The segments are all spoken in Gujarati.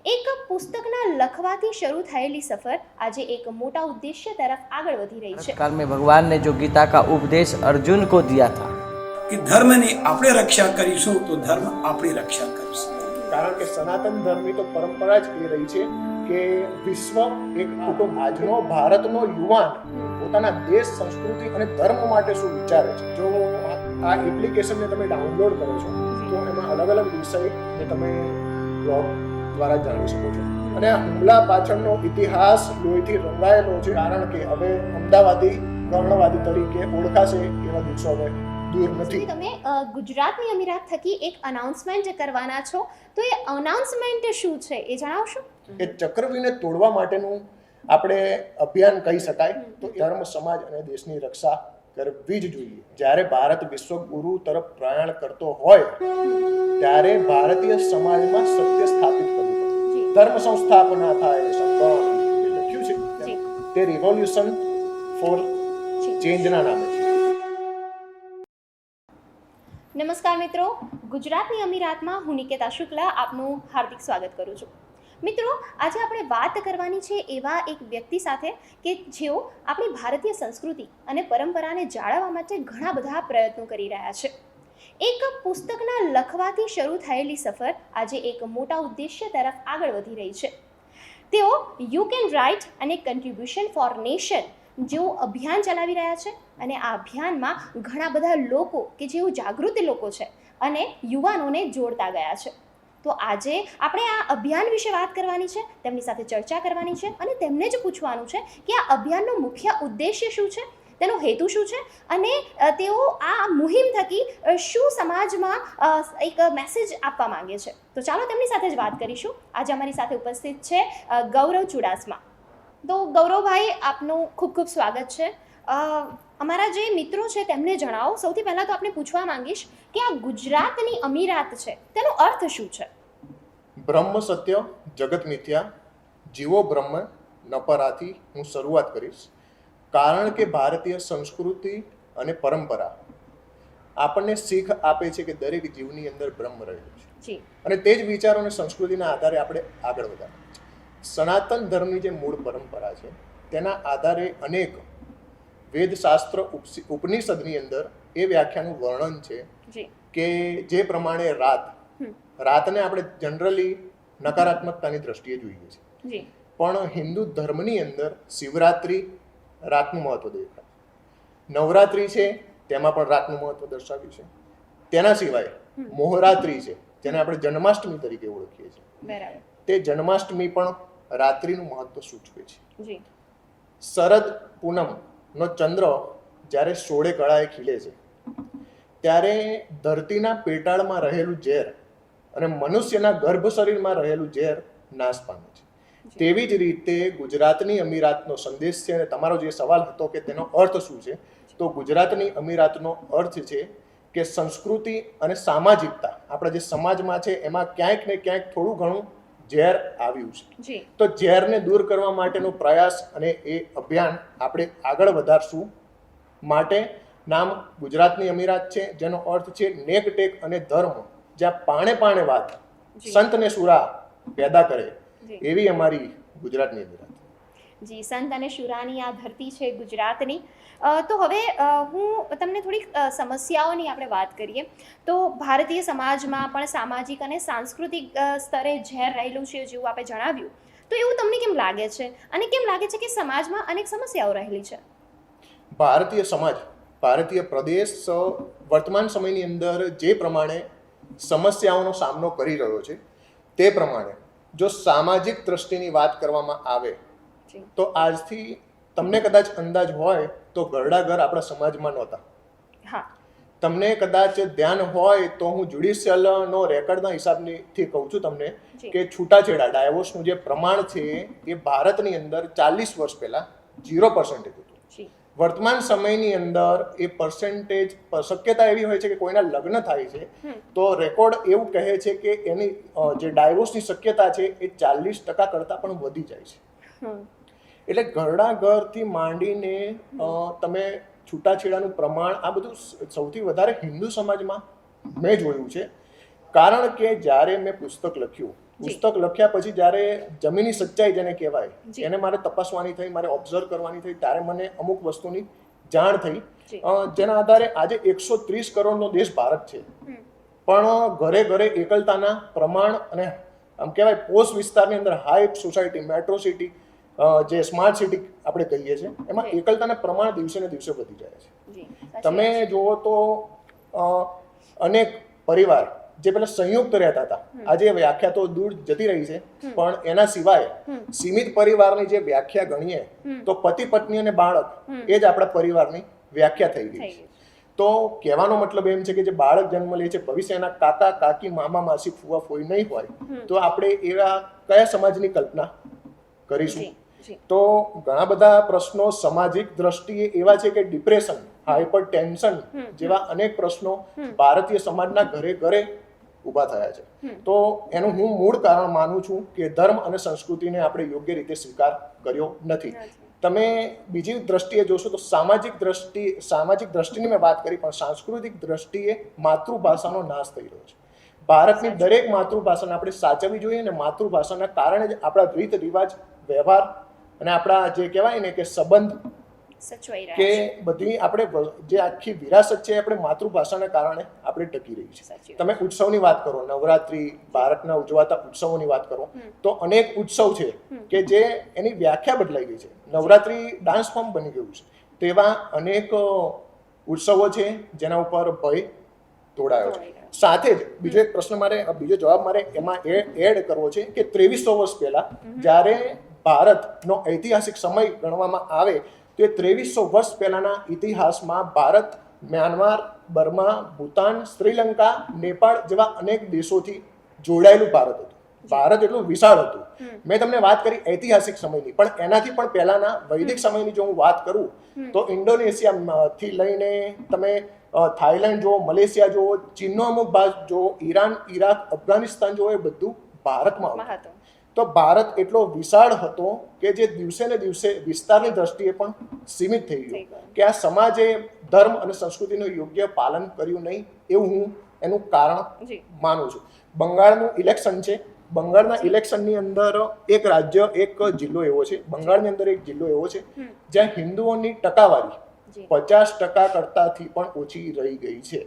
એક પુસ્તકના લખવાથી શરૂ થયેલી સફર આજે એક મોટા ઉદ્દેશ્ય તરફ આગળ વધી રહી છે। काल में भगवान ने जो गीता का उपदेश अर्जुन को दिया था कि धर्मની આપણે રક્ષા કરીશું તો ધર્મ આપણી રક્ષા કરશે। કારણ કે સનાતન ધર્મની તો પરંપરા જ એ રહી છે કે વિશ્વ એક કુટુંબ। આજનો ભારતનો યુવાન પોતાના દેશ, સંસ્કૃતિ અને ધર્મ માટે શું વિચારે છે। જો આ એપ્લિકેશનને તમે ડાઉનલોડ કરો છો તો એમાં અલગ અલગ વિષયને તમે બ્લોગ દ્વારા જાણી શકો છો। અને આ હુમલા પાછળનો ઇતિહાસ લોહીથી રંગાયેલો છે, કારણ કે હવે અમદાવાદી કર્ણવાદી તરીકે ઓળખાશે એવા દિવસો હવે દૂર નથી। તમે ગુજરાતની અમીરાત થકી એક અનાઉન્સમેન્ટ કરવાના છો, તો એ અનાઉન્સમેન્ટ શું છે એ જણાવશો? એ ચક્રવ્યૂહને તોડવા માટેનું આપણે અભિયાન કહી શકાય તો ધર્મ, સમાજ અને દેશની રક્ષા કરવી જ જોઈએ। જ્યારે ભારત વિશ્વગુરુ તરફ પ્રયાણ કરતો હોય ત્યારે ભારતીય સમાજમાં સત્ય સ્થાપિત કરવું પડે। ધર્મ સંસ્થાપના થાય સંગઠન લખ્યું છે તે રિવોલ્યુશન ફોર ચેન્જના નામે છે। નમસ્કાર મિત્રો, ગુજરાતની અમીરાતમાં હું નિકેતા શુક્લા આપનું હાર્દિક સ્વાગત કરું છું। મિત્રો, આજે આપણે વાત કરવાની છે એવા એક વ્યક્તિ સાથે કે જેઓ આપણી ભારતીય સંસ્કૃતિ અને પરંપરાને જાળવવા માટે ઘણા બધા પ્રયત્નો કરી રહ્યા છે। એક પુસ્તકના લખવાથી શરૂ થયેલી સફર આજે એક મોટા ઉદ્દેશ્ય તરફ આગળ વધી રહી છે। તેઓ યુ કેન રાઇટ અને કન્ટ્રીબ્યુશન ફોર નેશન જેઓ અભિયાન ચલાવી રહ્યા છે, અને આ અભિયાનમાં ઘણા બધા લોકો કે જેઓ જાગૃત લોકો છે અને યુવાનોને જોડતા ગયા છે। તો આજે આપણે આ અભિયાન વિશે વાત કરવાની છે, તેમની સાથે ચર્ચા કરવાની છે અને તેમને જ પૂછવાનું છે કે આ અભિયાનનો મુખ્ય ઉદ્દેશ્ય શું છે, તેનો હેતુ શું છે, અને તેઓ આ મુહિમ થકી શું સમાજમાં એક મેસેજ આપવા માંગે છે। તો ચાલો તેમની સાથે જ વાત કરીશું। આજે અમારી સાથે ઉપસ્થિત છે ગૌરવ ચુડાસમા। તો ગૌરવભાઈ, આપનું ખૂબ ખૂબ સ્વાગત છે। અમારા જે મિત્રો છે તેમને જણાવો, સૌથી પહેલાં તો આપણે પૂછવા માંગીશ કે આ ગુજરાતની અમીરાત છે તેનો અર્થ શું છે? બ્રહ્મ સત્ય, જગત મિથ્યા, જીવો બ્રહ્મ ન પરાથી હું શરૂઆત કરીશ। કારણ કે ભારતીય સંસ્કૃતિ અને પરંપરા આપણને શીખ આપે છે કે દરેક જીવની અંદર બ્રહ્મ રહેલું છે, અને તે જ વિચારો અને સંસ્કૃતિના આધારે આપણે આગળ વધારવા છે। સનાતન ધર્મની જે મૂળ પરંપરા છે તેના આધારે અનેક વેદશાસ્ત્ર, ઉપનિષદની અંદર એ વ્યાખ્યાનું વર્ણન છે કે જે પ્રમાણે રાતને આપણે જનરલી નકારાત્મકતાની દ્રષ્ટિએ જોઈએ છીએ, પણ હિન્દુ ધર્મની અંદર શિવરાત્રિ રાતનું મહત્વ દેખાય, નવરાત્રિ છે તેમાં પણ રાતનું મહત્વ દર્શાવ્યું છે। તેના સિવાય મોહરાત્રિ છે જેને આપણે જન્માષ્ટમી તરીકે ઓળખીએ છીએ, તે જન્માષ્ટમી પણ રાત્રિનું મહત્વ સૂચવે છે। શરદ પૂનમનો ચંદ્ર જ્યારે 16 કળાએ ખીલે છે ત્યારે ધરતીના પેટાળમાં રહેલું ઝેર અને મનુષ્યના ગર્ભ શરીરમાં રહેલું ઝેર નાશ પામે છે। તેવી જ રીતે ગુજરાતની અમીરાતનો સંદેશ છે, અને તમારો જે સવાલ હતો કે તેનો અર્થ શું છે, તો ગુજરાતની અમીરાતનો અર્થ છે કે સંસ્કૃતિ અને સામાજિકતા, આપણા જે સમાજમાં છે એમાં ક્યાંક ને ક્યાંક થોડું ઘણું ઝેર આવ્યું છે, તો ઝેરને દૂર કરવા માટેનો પ્રયાસ અને એ અભિયાન આપણે આગળ વધારશું। માટે નામ ગુજરાતની અમીરાત છે, જેનો અર્થ છે નેક ટેક અને ધર્મ, જ્યાં પાણે પાણે વાત સંત ને સુરા પેદા કરે, એવી અમારી ગુજરાતની અમીરાત। જી, સંત અને શુરાની આ ધરતી છે ગુજરાતની। તો હવે હું તમને થોડીક સમસ્યાઓની આપણે વાત કરીએ તો ભારતીય સમાજમાં પણ સામાજિક અને સાંસ્કૃતિક સ્તરે ઝેર રહેલું છે જેવું આપણે જણાવ્યું, તો એવું તમને કેમ લાગે છે, અને કેમ લાગે છે કે સમાજમાં અનેક સમસ્યાઓ રહેલી છે? ભારતીય સમાજ, ભારતીય પ્રદેશ વર્તમાન સમયની અંદર જે પ્રમાણે સમસ્યાઓનો સામનો કરી રહ્યો છે તે પ્રમાણે જો સામાજિક દ્રષ્ટિની વાત કરવામાં આવે તો આજથી તમને કદાચ અંદાજ હોય તો ઘરડા ઘર આપણા સમાજમાં નહોતા। તમને કદાચ ધ્યાન હોય તો હું જ્યુડિશિયલનો રેકોર્ડના હિસાબથી કહું છું તમને કે છૂટાછેડા, ડાયવોર્સનું જે પ્રમાણ છે એ ભારતની અંદર 40 વર્ષ પહેલા 0% હતું। વર્તમાન સમયની અંદર એ પર્સન્ટેજ, શક્યતા એવી હોય છે કે કોઈના લગ્ન થાય છે તો રેકોર્ડ એવું કહે છે કે એની જે ડાયવોર્સની શક્યતા છે એ 40% કરતાં પણ વધી જાય છે। એટલે ઘરડા ઘરથી માંડીને તમે છૂટાછેડાનું પ્રમાણ, આ બધું સૌથી વધારે હિન્દુ સમાજમાં મેં જોયું છે। કારણ કે જ્યારે મેં પુસ્તક લખ્યું પુસ્તક લખ્યા પછી જ્યારે જમીની સચ્ચાઈ જેને કહેવાય જી. એને મારે તપાસવાની થઈ, મારે ઓબ્ઝર્વ કરવાની થઈ, ત્યારે મને અમુક વસ્તુની જાણ થઈ, જી. જેના આધારે આજે 130 કરોડનો દેશ ભારત છે, હમ. પણ ઘરે ઘરે એકલતાના પ્રમાણ અને આમ કહેવાય પોસ્ટ વિસ્તારની અંદર હાઈ સોસાયટી, મેટ્રો સિટી, જે સ્માર્ટ સિટી આપણે કહીએ છીએ, એમાં જી. એકલતાના પ્રમાણ દિવસે ને દિવસે વધી જાય છે. જી સાચી તમે વાત છે. જુઓ તો અનેક પરિવાર જે પેલા સંયુક્ત રહેતા હતા, આજે વ્યાખ્યા તો દૂર જતી રહી છે, પણ એના સિવાય સીમિત પરિવારની જે વ્યાખ્યા ગણીએ તો પતિ પત્ની અને બાળક એ જ આપણા પરિવારની વ્યાખ્યા થઈ ગઈ થઈ છે. ગયું. તો કહેવાનો મતલબ એમ છે કે જે બાળક જન્મ લે છે, ભવિષ્યના કાકા કાકી મામા માસી ફુવા ફોઈ નહીં હોય, તો આપણે એવા કયા સમાજની કલ્પના કરીશું? જી જી તો ઘણા બધા પ્રશ્નો સામાજિક દ્રષ્ટિએ એવા છે કે ડિપ્રેશન, હાઇપર ટેન્શન જેવા અનેક પ્રશ્નો ભારતીય સમાજના ઘરે ઘરે ઊભા થયા છે. તો એનું હું મૂળ કારણ માનું છું કે ધર્મ અને સંસ્કૃતિને આપણે યોગ્ય રીતે સ્વીકાર કર્યો નથી. તમે બીજી દ્રષ્ટિએ જોશો તો સામાજિક દ્રષ્ટિની મેં વાત કરી, પણ સાંસ્કૃતિક દ્રષ્ટિએ માતૃભાષાનો નાશ થઈ રહ્યો છે. ભારતની દરેક માતૃભાષાને આપણે સાચવવી જોઈએ, અને માતૃભાષાના કારણે જ આપણા રીત રિવાજ, વ્યવહાર અને આપણા જે કહેવાય ને કે સંબંધ સચવાઈ રહ્યા કે છે. બધી આપણે જે આખી વિરાસત છે આપણે માતૃભાષાના કારણે આપણે ટકી રહી છે. સાચી વાત. તમે ઉત્સવની વાત કરો, નવરાત્રી, ભારતના ઉજવાતા ઉત્સવોની વાત કરો, તો અનેક ઉત્સવ છે કે જે એની વ્યાખ્યા બદલાઈ ગઈ છે. નવરાત્રી ડાન્સ ફોર્મ બની ગયું છે. તેવા અનેક ઉત્સવો છે જેના ઉપર ભય તોડાયો છે. સાથે જ બીજો જવાબ મારે એમાં એડ કરવો છે કે 2300 વર્ષ પહેલા જ્યારે ભારતનો ઐતિહાસિક સમય ગણવામાં આવે તો એ 2300 વર્ષ પહેલાના ઇતિહાસમાં ભારત મ્યાનમાર, બર્મા, ભૂતાન, શ્રીલંકા, નેપાળ જેવા અનેક દેશોથી જોડાયેલું ભારત હતું. ભારત એટલું વિશાળ હતું. મેં તમને વાત કરી ઐતિહાસિક સમયની, પણ એનાથી પણ પહેલાના વૈદિક સમયની જો હું વાત કરું તો ઇન્ડોનેશિયાથી લઈને તમે થાઈલેન્ડ જુઓ, મલેશિયા જુઓ, ચીનનો અમુક ભાગ જુઓ, ઈરાન, ઈરાક, અફઘાનિસ્તાન જુઓ, એ બધું ભારતમાં હતું. મહત્વ. તો ભારત એટલો વિશાળ હતો કે જે દિવસે ને દિવસે વિસ્તારની દ્રષ્ટિએ પણ સીમિત થઈ ગયો, કે આ સમાજે ધર્મ અને સંસ્કૃતિનું યોગ્ય પાલન કર્યું નહીં, એવું હું એનું કારણ જી માનું છું. બંગાળનું ઇલેક્શન છે, બંગાળના ઇલેક્શનની અંદર એક રાજ્ય, એક જિલ્લો એવો છે, બંગાળની અંદર એક જિલ્લો એવો છે જ્યાં હિન્દુઓની ટકાવારી જી 50% કરતાથી પણ ઓછી રહી ગઈ છે.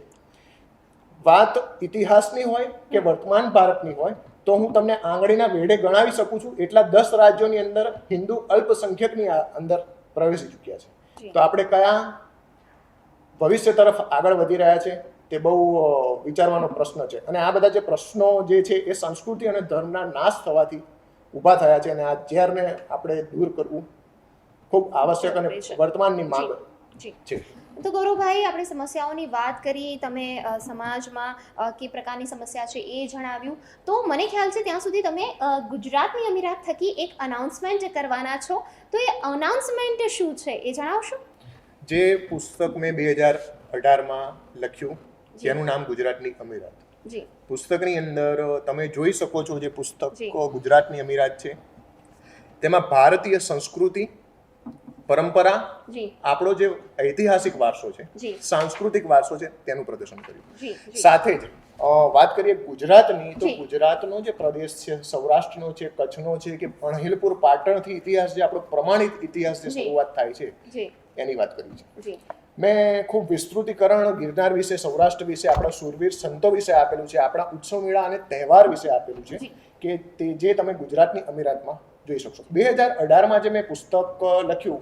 વાત ઇતિહાસની હોય કે વર્તમાન ભારતની હોય તો હું તમને આંગળીના વેઢે ગણાવી શકું છું એટલા 10 રાજ્યોની અંદર હિન્દુ અલ્પસંખ્યકની અંદર પ્રવેશી ચૂક્યા છે. તો આપણે કયા ભવિષ્ય તરફ આગળ વધી રહ્યા છે તે બહુ વિચારવાનો પ્રશ્ન છે. અને આ બધા જે પ્રશ્નો જે છે એ સંસ્કૃતિ અને ધર્મના નાશ થવાથી ઊભા થયા છે, અને આ ઝેરને આપણે દૂર કરવું ખૂબ આવશ્યક અને વર્તમાનની માંગ જી છે. તો ગૌરવભાઈ, આપણે સમસ્યાઓની વાત કરી, તમે સમાજમાં કે પ્રકારની સમસ્યા છે એ જણાવ્યું. તો મને ખ્યાલ છે ત્યાં સુધી તમે ગુજરાતની અમીરાત થકી એક અનાઉન્સમેન્ટ કરવાના છો, તો એ અનાઉન્સમેન્ટ શું છે એ જણાવશો? જે પુસ્તક મેં 2018માં લખ્યું જેનું નામ ગુજરાતની અમીરાત. જી પુસ્તકની અંદર તમે જોઈ શકો છો જે પુસ્તક જી. ગુજરાતની અમીરાત છે, તેમાં ભારતીય સંસ્કૃતિ, પરંપરા, જી આપણો જે ઐતિહાસિક વારસો છે, જી સાંસ્કૃતિક વારસો છે, તેનું પ્રદર્શન કર્યું. જી જી સાથે જ વાત કરીએ ગુજરાતની, તો જી. ગુજરાતનો જે પ્રદેશ છે, સૌરાષ્ટ્રનો છે, કચ્છનો છે, કે અણહિલપુર પાટણથી ઇતિહાસ જે આપણો પ્રમાણિત ઇતિહાસ જે જી. શરૂઆત થાય છે જી એની વાત કરી છે. જી મેં ખૂબ વિસ્તૃતિકરણ ગિરનાર વિશે, સૌરાષ્ટ્ર વિશે, આપણા શૂરવીર સંતો વિશે આપેલું છે, આપણા ઉત્સવ મેળા અને તહેવાર વિશે આપેલું છે, જી. કે તે જે તમે ગુજરાતની અમીરાતમાં જોઈ શકશો. 2018માં જે મેં પુસ્તક લખ્યું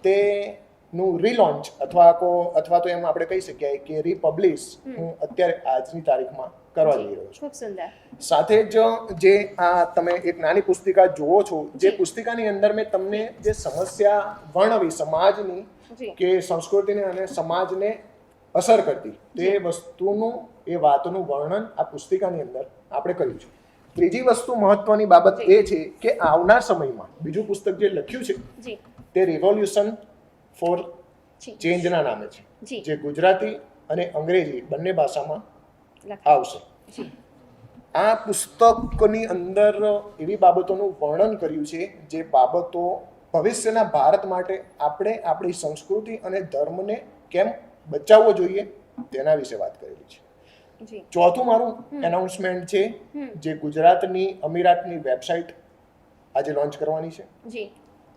તેનું રીલોન્ચ અથવા તો એમ આપણે કહી શકીએ કે રીપબ્લિશ હું અત્યારે આજની તારીખમાં કરવા જઈ રહ્યો છું. ખૂબ સુંદર. સાથે જ જે આ તમે એક નાની પુસ્તિકા જુઓ છો, જે જી. પુસ્તિકાની અંદર મેં તમને જે સમસ્યા વર્ણવી સમાજની જી કે સંસ્કૃતિને અને સમાજને અસર કરતી તે વસ્તુનું, એ વાતનું વર્ણન આ પુસ્તિકાની અંદર આપણે કર્યું છે. ત્રીજી વસ્તુ મહત્વની બાબત એ છે કે આવનાર સમયમાં બીજું પુસ્તક જે લખ્યું છે જી તે રિવોલ્યુશન ફોર જી ચેન્જના નામે છે, જી જે ગુજરાતી અને અંગ્રેજી બંને ભાષામાં લખાય. આવશે. જી આ પુસ્તકની અંદર એવી બાબતોનું વર્ણન કર્યું છે જે બાબતો ભવિષ્યના ભારત માટે આપણે આપણી સંસ્કૃતિ અને ધર્મને કેમ બચાવવો જોઈએ તેના વિશે વાત કરેલી છે. જી ચોથું મારું એનાઉન્સમેન્ટ છે જે ગુજરાતની અમીરાતની વેબસાઇટ આજે લોન્ચ કરવાની છે. જી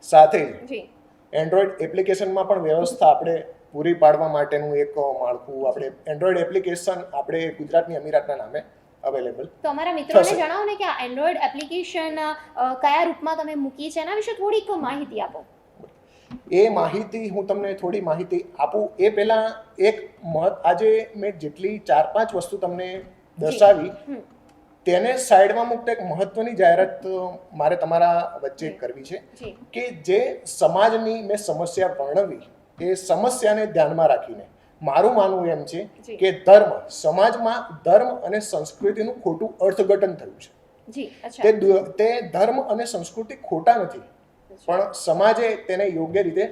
સાથે જ જી એન્ડ્રોઈડ એપ્લિકેશનમાં પણ વ્યવસ્થા આપણે પૂરી પાડવા માટેનું એક માળખું આપણે એન્ડ્રોઈડ એપ્લિકેશન આપણે ગુજરાતની અમીરાતના નામે અવેલેબલ. તો અમારા મિત્રોને થશે. જણાવો ને કે આ એન્ડ્રોઈડ એપ્લિકેશન કયા રૂપમાં તમે મૂકી છે એના વિશે થોડીક માહિતી આપો. એ માહિતી હું તમને થોડી માહિતી આપું એ પહેલાં એક આજે મેં જેટલી 4-5 વસ્તુ તમને દર્શાવી હમ. તેને સાઈડમાં મૂકતા એક મહત્વની જાહેરાત મારે તમારા વચ્ચે કરવી છે જી કે જે સમાજની મેં સમસ્યા વર્ણવી એ સમસ્યાને ધ્યાનમાં રાખીને મારું માનવું એમ છે જી. કે સમાજમાં ધર્મ અને સંસ્કૃતિનું ખોટું અર્થઘટન થયું છે. જી અચ્છા તે ધર્મ અને સંસ્કૃતિ ખોટા નથી, પણ સમાજે તેને યોગ્ય રીતે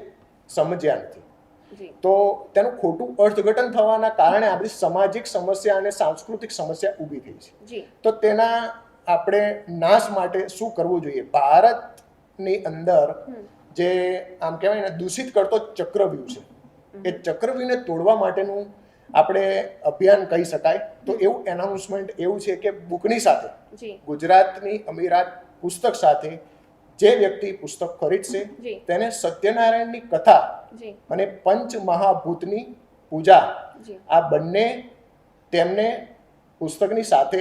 સમજ્યા નથી. જી તો તેનું ખોટું અર્થઘટન થવાના કારણે આપણી સામાજિક સમસ્યા અને સાંસ્કૃતિક સમસ્યા ઊભી થઈ છે. જી તો તેના આપણે નાશ માટે શું કરવું જોઈએ? ભારતની અંદર જે આમ કહેવાય ને દૂષિત કરતો ચક્રવ્યૂહ છે, એ ચક્રવ્યૂહને તોડવા માટેનું આપણે અભિયાન કહી શકાય. તો એવું એનાઉન્સમેન્ટ એવું છે કે બુકની સાથે જી ગુજરાતની અમીરાત પુસ્તક સાથે જે વ્યક્તિ પુસ્તક ખરીદશે જી તેને સત્યનારાયણની કથા જી અને પંચ મહાભૂતની પૂજા જી આ બંને તેમને પુસ્તકની સાથે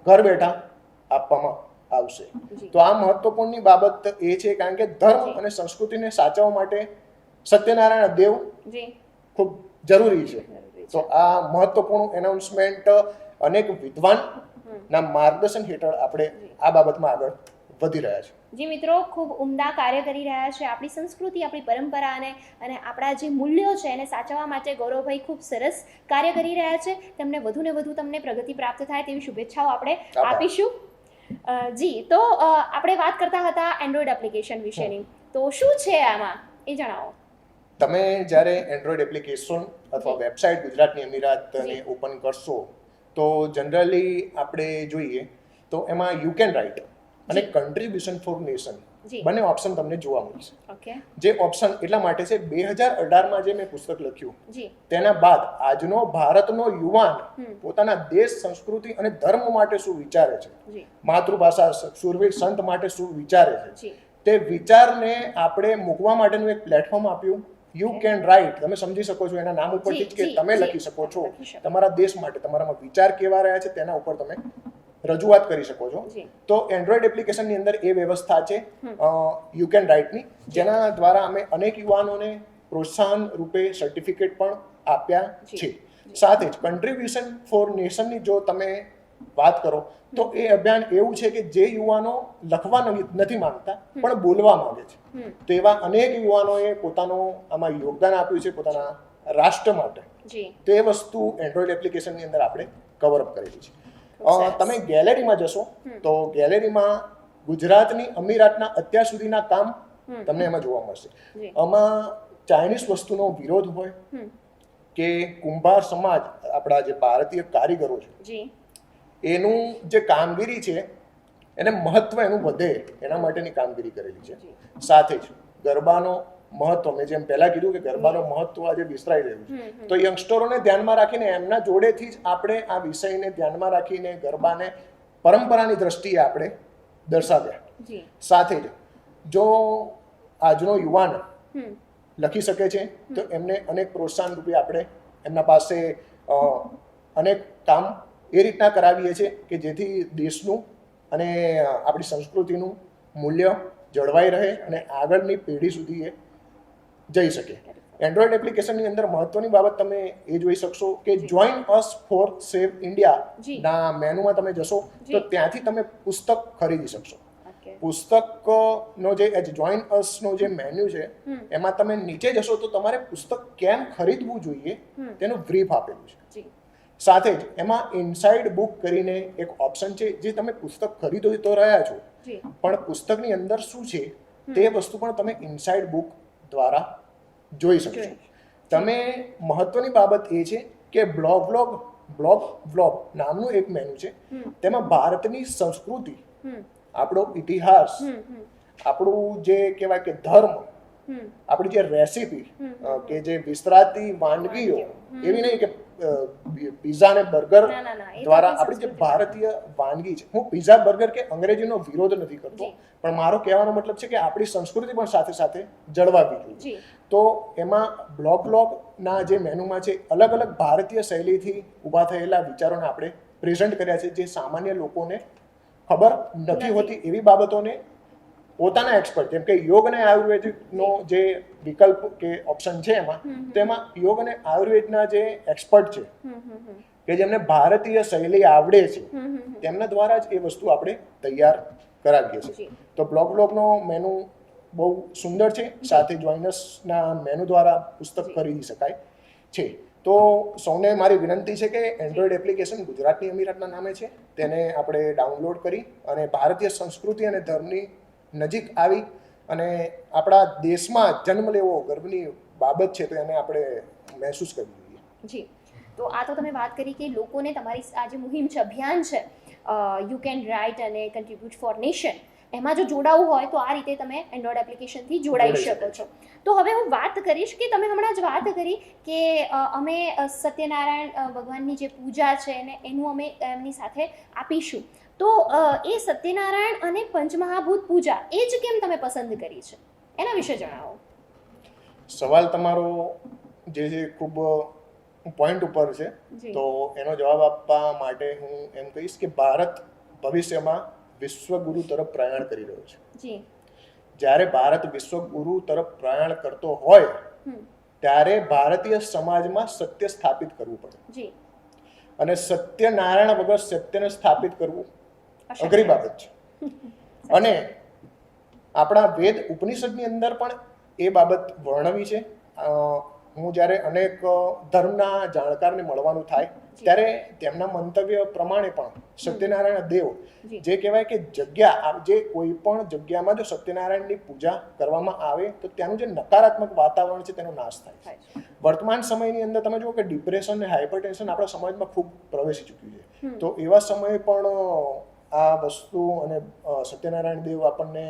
ઘર બેઠા આપવામાં આવશે. જી તો આ મહત્વપૂર્ણની બાબત એ છે કારણ કે ધર્મ અને સંસ્કૃતિને સાચવવા માટે સત્યનારાયણ દેવ જી ખૂબ જરૂરી છે. જરૂરી છે. તો આ મહત્વપૂર્ણ એનાઉન્સમેન્ટ અનેક વિદ્વાનના માર્ગદર્શન હેઠળ આપણે આ બાબતમાં આગળ વધી રહ્યા છે. જી મિત્રો, ખૂબ ઉમદા કાર્ય કરી રહ્યા છે. આપણી સંસ્કૃતિ, આપણી પરંપરા અને આપણા જે મૂલ્યો છે એને સાચવવા માટે ગૌરવભાઈ ખૂબ સરસ કાર્ય કરી રહ્યા છે. તેમને વધુ ને વધુ તમને પ્રગતિ પ્રાપ્ત થાય તેવી શુભેચ્છાઓ આપણે આપીશું. જી, તો આપણે વાત કરતા હતા એન્ડ્રોઈડ એપ્લિકેશન વિશેની. તો શું છે આમાં એ જણાવો. તમે જ્યારે એન્ડ્રોઈડ એપ્લિકેશન અથવા વેબસાઇટ ગુજરાતની અમીરાતને ઓપન કરશો તો જનરલી આપણે જોઈએ તો એમાં યુ કેન રાઇટ અને કન્ટ્રીબ્યુશન ફોર નેશન જી બંને ઓપ્શન તમને જોવા મળશે. ઓકે જે ઓપ્શન એટલા માટે છે 2018માં જે મેં પુસ્તક લખ્યું જી તેના બાદ આજનો ભારતનો યુવાન હમ. પોતાના દેશ, સંસ્કૃતિ અને ધર્મ માટે શું વિચારે છે, જી માતૃભાષા, શૂરવીર સંત માટે શું વિચારે છે, જી તે વિચારને આપણે મૂકવા માટેનું એક પ્લેટફોર્મ આપ્યું. You can write. તમે સમજી શકો છો એના નામ ઉપરથી જ કે જી, તમે જી, લખી શકો છો લખી શકો. તમારા દેશ માટે તમારામાં વિચાર કેવા રહ્યા છે તેના ઉપર તમે રજૂઆત કરી શકો છો. જી તો એન્ડ્રોઈડ એપ્લિકેશનની અંદર એ વ્યવસ્થા છે યુ કેન રાઇટની, જેના દ્વારા અમે અનેક યુવાનોને પ્રોત્સાહન રૂપે સર્ટિફિકેટ પણ આપ્યા છે. સાથે જ કન્ટ્રીબ્યુશન ફોર નેશનની જો તમે વાત કરો તો એ અભિયાન એવું છે કે જે યુવાનો લખવા નથી માંગતા પણ બોલવા માંગે છે, તો એવા અનેક યુવાનોએ પોતાનું આમાં યોગદાન આપ્યું છે પોતાના રાષ્ટ્ર માટે. જી તો એ વસ્તુ એન્ડ્રોઈડ એપ્લિકેશનની અંદર આપણે કવર અપ કરેલી છે. સરસ. તમે ગેલેરીમાં જશો તો ગેલેરીમાં ગુજરાતની અમીરાતના અત્યાર સુધીના કામ તમને એમાં જોવા મળશે. જી આમાં ચાઇનીઝ વસ્તુનો વિરોધ હોય કે કુંભાર સમાજ, આપણા જે ભારતીય કારીગરો છે જી એનું જે કામગીરી છે એને મહત્વ એનું વધે એના માટેની કામગીરી કરેલી છે. સાથે જ ગરબાનો મહત્વ, મેં જેમ પહેલા કીધું કે ગરબાનો મહત્વ આજે વિસરાઈ રહ્યું છે, તો યંગસ્ટરોને ધ્યાનમાં રાખીને એમના જોડેથી જ આપણે આ વિષયને ધ્યાનમાં રાખીને ગરબાને પરંપરાની દ્રષ્ટિએ આપણે દર્શાવ્યા. જી સાથે જ જો આજનો યુવાન લખી શકે છે તો એમને અનેક પ્રોત્સાહન રૂપે આપણે એમના પાસે અનેક કામ એ રીતના કરાવીએ છીએ કે જેથી દેશનું અને આપણી સંસ્કૃતિનું મૂલ્ય જળવાઈ રહે અને આગળની પેઢી સુધી એ જઈ શકે. એન્ડ્રોઈડ એપ્લિકેશનની અંદર મહત્વની બાબત તમે એ જોઈ શકશો કે જોઈન અસ ફોર સેવ ઇન્ડિયા ના મેનુમાં તમે જશો તો ત્યાંથી તમે પુસ્તક ખરીદી શકશો. પુસ્તકનો જે જોઈન અસનો જે મેન્યુ છે એમાં તમે નીચે જશો તો તમારે પુસ્તક કેમ ખરીદવું જોઈએ તેનું બ્રીફ આપેલું છે. સાથે જ એમાં ઇનસાઇડ બુક કરીને એક ઓપ્શન છે જે તમે પુસ્તક ખરીદો તો રહ્યા છો પણ પુસ્તકની અંદર શું છે તે વસ્તુ પણ તમે ઇનસાઇડ બુક દ્વારા જોઈ શકશો. તમે મહત્વની બાબત એ છે કે બ્લોગ નામનું એક મેનુ છે. તેમાં ભારતની સંસ્કૃતિ, આપણો ઇતિહાસ, આપણું જે કહેવાય કે ધર્મ, આપણી જે રેસીપી કે જે વિસરાતી વાનગીઓ, એવી નહીં કે પીઝા અને બર્ગર ના, ના, ના, એ તો દ્વારા આપણી આપણી જે સંસ્કૃતિ. ભારતીય વાનગી છે, હું પીઝા બર્ગર કે અંગ્રેજીનો વિરોધ નથી કરતો, જી. પણ મારો કહેવાનો મતલબ છે કે આપણી સંસ્કૃતિ પણ સાથે સાથે જળવાવી જોઈએ. જી તો એમાં બ્લોગના જે મેનુમાં છે અલગ અલગ ભારતીય શૈલીથી ઊભા થયેલા વિચારોને આપણે પ્રેઝન્ટ કર્યા છે, જે સામાન્ય લોકોને ખબર નથી હોતી એવી બાબતોને પોતાના એક્સપર્ટ, જેમ કે યોગ અને આયુર્વેદિકનો જે વિકલ્પ કે ઓપ્શન છે એમાં, તેમાં યોગ અને આયુર્વેદના જે એક્સપર્ટ છે કે જેમને ભારતીય શૈલી આવડે છે, તેમના દ્વારા જ એ વસ્તુ આપણે તૈયાર કરાવીએ છીએ. જી. તો બ્લોગનો મેનુ બહુ સુંદર છે, સાથે જોઈનસના મેનુ દ્વારા પુસ્તક ખરીદી શકાય છે. તો સૌને મારી વિનંતી છે કે એન્ડ્રોઈડ એપ્લિકેશન ગુજરાતની અમીરાતના નામે છે, તેને આપણે ડાઉનલોડ કરી અને ભારતીય સંસ્કૃતિ અને ધર્મની નજીક આવી અને આપણા દેશમાં જન્મ લેવો ગર્વની બાબત છે, તો એને આપણે મહેસૂસ કરવી જોઈએ. જી. તો આ તો તમે વાત કરી કે લોકોને તમારી આ જે મુહિમ છે, અભિયાન છે, યુ કેન રાઇટ અને કન્ટ્રીબ્યુટ ફોર નેશન, એમાં જો જોડાવું હોય તો આ રીતે તમે એન્ડ્રોઈડ એપ્લિકેશનથી જોડાઈ શકો છો. તો હવે હું વાત કરીશ કે તમે હમણાં જ વાત કરી કે અમે સત્યનારાયણ ભગવાનની જે પૂજા છે ને એનું અમે એમની સાથે આપીશું. તો એ સત્યનારાયણ અને પંચમહાભૂત પૂજા એ જ કેમ તમે પસંદ કરી છે, એના વિશે જણાવો. સવાલ તમારો જે ખૂબ પોઈન્ટ ઉપર છે, જી. તો એનો જવાબ આપવા માટે હું એમ કહીશ કે ભારત ભવિષ્યમાં વિશ્વગુરુ તરફ પ્રયાણ કરી રહ્યો છે. જી. જ્યારે ભારત વિશ્વગુરુ તરફ પ્રયાણ કરતો હોય હમ. ત્યારે ભારતીય સમાજમાં સત્ય સ્થાપિત કરવું પડે, જી. અને સત્યનારાયણ વગર સત્યને સ્થાપિત કરવું અશક્ય. અઘરી બાબત છે. અને આપણા વેદ ઉપનિષદની અંદર પણ એ બાબત વર્ણવી છે. હું જ્યારે અનેક ધર્મના જાણકારને મળવાનું થાય ત્યારે તેમના મંતવ્ય પ્રમાણે પણ સત્યનારાયણ દેવ, જી. જે કહેવાય કે જગ્યા, જે કોઈ પણ જગ્યામાં જો સત્યનારાયણની પૂજા કરવામાં આવે તો ત્યાંનું જે નકારાત્મક વાતાવરણ છે તેનો નાશ થાય છે. થાય છે. વર્તમાન સમયની અંદર તમે જુઓ કે ડિપ્રેશન અને હાઇપરટેન્શન આપણા સમાજમાં ખૂબ પ્રવેશી ચૂક્યું છે. હમ. તો એવા સમયે પણ આ વસ્તુ અને સત્યનારાયણ દેવ આપણને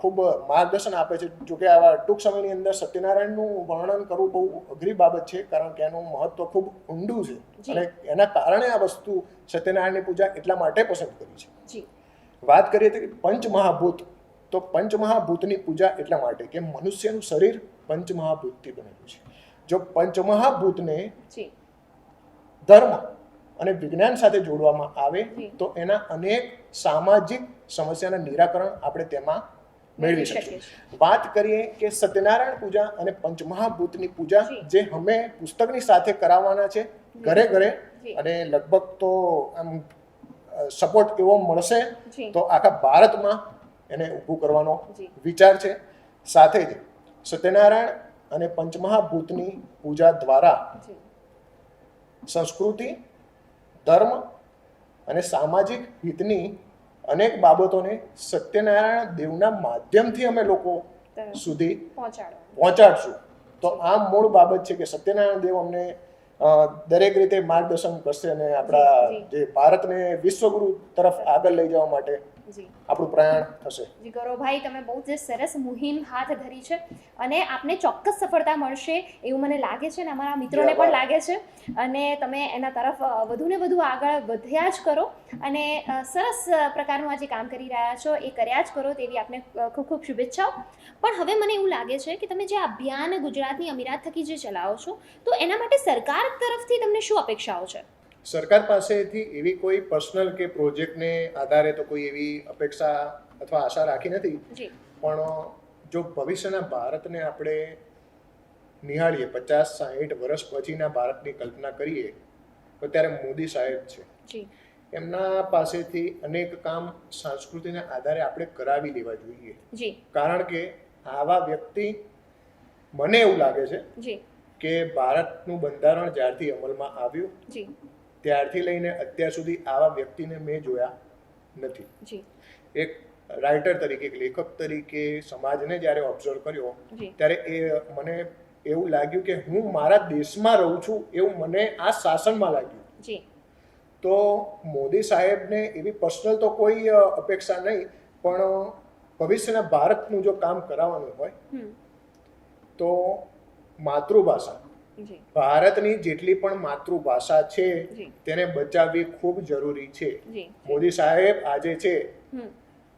ખૂબ માર્ગદર્શન આપે છે. જોકે આવા ટૂંક સમયની અંદર સત્યનારાયણનું વર્ણન કરવું બહુ અઘરી બાબત છે, કારણ કે એનું મહત્વ ખૂબ ઊંડું છે, જી. અને એના કારણે આ વસ્તુ સત્યનારાયણની પૂજા એટલા માટે પસંદ કરી છે. જી. વાત કરીએ તો પંચમહાભૂત, તો પંચમહાભૂતની પૂજા એટલા માટે કે મનુષ્યનું શરીર પંચમહાભૂતથી બનેલું છે. જો પંચમહાભૂતને જી. ધર્મ અને વિજ્ઞાન સાથે જોડવામાં આવે જી. તો એના અનેક સામાજિક સમસ્યાના નિરાકરણ આપણે તેમાં મેળવી શકીએ શકીએ. વાત કરીએ કે સત્યનારાયણ પૂજા અને પંચમહાભૂતની પૂજા જી. જે અમે પુસ્તકની સાથે કરાવવાના છે ઘરે ઘરે, જી. અને લગભગ તો આમ સપોર્ટ એવો મળશે જી. તો આખા ભારતમાં એને ઊભું કરવાનો જી. વિચાર છે. સાથે જ સત્યનારાયણ અને પંચમહાભૂતની પૂજા દ્વારા જી. સંસ્કૃતિ, ધર્મ અને સામાજિક હિતની અનેક બાબતોને સત્યનારાયણ દેવના માધ્યમથી અમે લોકો તરફ સુધી પહોંચાડો. પહોંચાડશું. તો આ મૂળ બાબત છે કે સત્યનારાયણ દેવ અમને દરેક રીતે માર્ગદર્શન કરશે અને આપણા જી. જે ભારતને વિશ્વગુરુ તરફ આગળ લઈ જવા માટે જી. આપણું પ્રયાણ થશે. જી ગૌરવભાઈ, તમે બહુ જ સરસ મુહિમ હાથ ધરી છે અને આપને ચોક્કસ સફળતા મળશે એવું મને લાગે છે અને અમારા મિત્રોને પણ લાગે છે, અને તમે એના તરફ વધુ ને વધુ આગળ વધ્યા જ કરો અને સરસ પ્રકારનું આ જે કામ કરી રહ્યા છો એ કર્યા જ કરો, તેવી આપને ખૂબ ખૂબ શુભેચ્છાઓ. પણ હવે મને એવું લાગે છે કે તમે જે અભિયાન ગુજરાતની અમીરાત થકી જે ચલાવો છો, તો એના માટે સરકાર તરફથી તમને શું અપેક્ષાઓ છે? સરકાર પાસેથી એવી કોઈ પર્સનલ કે પ્રોજેક્ટને આધારે તો કોઈ એવી અપેક્ષા અથવા આશા રાખી નથી, જી. પણ જો ભવિષ્યના ભારતને આપણે નિહાળીએ, 50-60 વર્ષ પછીના ભારતની કલ્પના કરીએ તો ત્યારે મોદી સાહેબ છે, જી. એમના પાસેથી અનેક કામ સંસ્કૃતિના આધારે આપણે કરાવી લેવા જોઈએ. જી. કારણ કે આવા વ્યક્તિ, મને એવું લાગે છે જી. કે ભારતનું બંધારણ જ્યારથી અમલમાં આવ્યું જી. ત્યારથી લઈને અત્યાર સુધી આવા વ્યક્તિને મેં જોયા નથી. જી. એક રાઇટર તરીકે, એક લેખક તરીકે સમાજને જ્યારે ઓબ્ઝર્વ કર્યો જી. ત્યારે મને એવું લાગ્યું કે હું મારા દેશમાં રહું છું એવું મને આ શાસનમાં લાગ્યું. જી. તો મોદી સાહેબને એવી પર્સનલ તો કોઈ અપેક્ષા નહીં, પણ ભવિષ્યના ભારતનું જો કામ કરાવવાનું હોય હમ. તો માતૃભાષા જી ભારતની જેટલી પણ માતૃભાષા છે જી તેને બચાવવી ખૂબ જરૂરી છે. જી મોદી સાહેબ આજે છે, હમ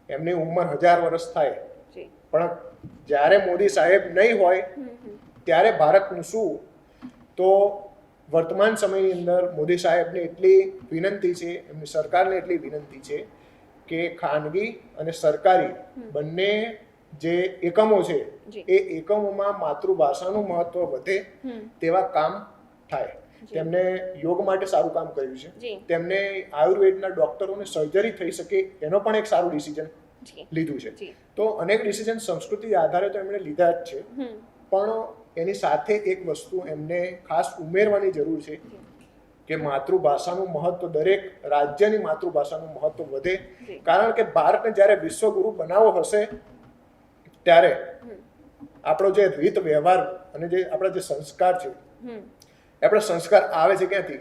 એમની ઉંમર 1000 વર્ષ થાય, જી પણ જ્યારે મોદી સાહેબ નહીં હોય ત્યારે ભારતનું શું? તો વર્તમાન સમયની અંદર મોદી સાહેબને એટલી વિનંતી છે, એમની સરકારને એટલી વિનંતી છે કે ખાનગી અને સરકારી બંને જે એકમો છે જી. એ એકમોમાં માતૃભાષાનું મહત્વ વધે તેવા કામ થાય. તેમને યોગ માટે સારું કામ કર્યું છે. જી તેમને આયુર્વેદના ડોક્ટરોને સર્જરી થઈ શકે એનો પણ એક સારું ડિસિઝન જી લીધું છે. જી તો અનેક ડિસિઝન સંસ્કૃતિ આધારે તો એમણે લીધા જ છે, પણ એની સાથે એક વસ્તુ એમને ખાસ ઉમેરવાની જરૂર છે કે માતૃભાષાનું મહત્વ, દરેક રાજ્યની માતૃભાષાનું મહત્વ વધે. કારણ કે ભારતને જ્યારે વિશ્વગુરુ બનાવવો હશે ત્યારે આપણો જે રીત વ્યવહાર અને જે આપણા જે સંસ્કાર છે, આપણા સંસ્કાર આવે છે ક્યાંથી?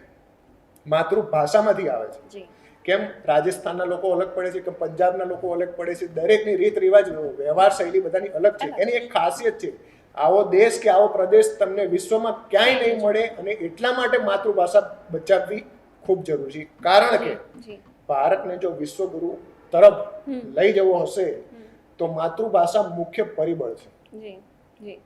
માતૃભાષામાંથી આવે છે. જી કેમ રાજસ્થાનના લોકો અલગ પડે છે, કે પંજાબના લોકો અલગ પડે છે, દરેકની રીત રિવાજ, વ્યવહાર શૈલી બધાની અલગ છે. એની એક ખાસિયત છે. આવો દેશ કે આવો પ્રદેશ તમને વિશ્વમાં ક્યાંય નહીં મળે, અને એટલા માટે માતૃભાષા બચાવવી ખૂબ જરૂરી છે. કારણ કે જી ભારતને જો વિશ્વગુરુ તરફ લઈ જવો હશે તો માતૃભાષા મુખ્ય પરિબળ છે. જી જી